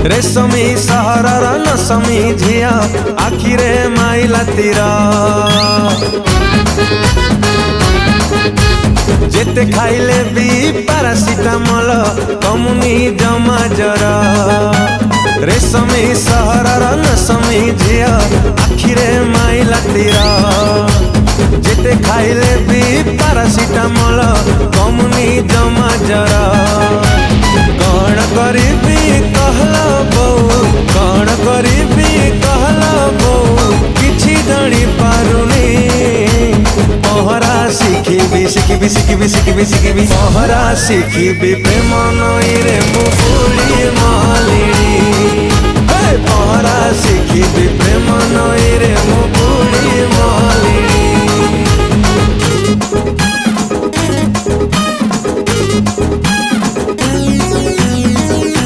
रेशमी सहरर नसमी झिया आखिरे माइला तीर जेते खाइले भी पारासिटामल कमुनी जमा जर रेशमी सहरर नसमी झिया आखिरे माइला तीर जेते खाइले भी पारासिटामल कमुनी जमा जर कौन करीबी कहला बहू कौन करीबी कहला बहू किछि जानी पारुनी पहरा शिखिबी पहरा शिखिबी प्रेम नईरे मु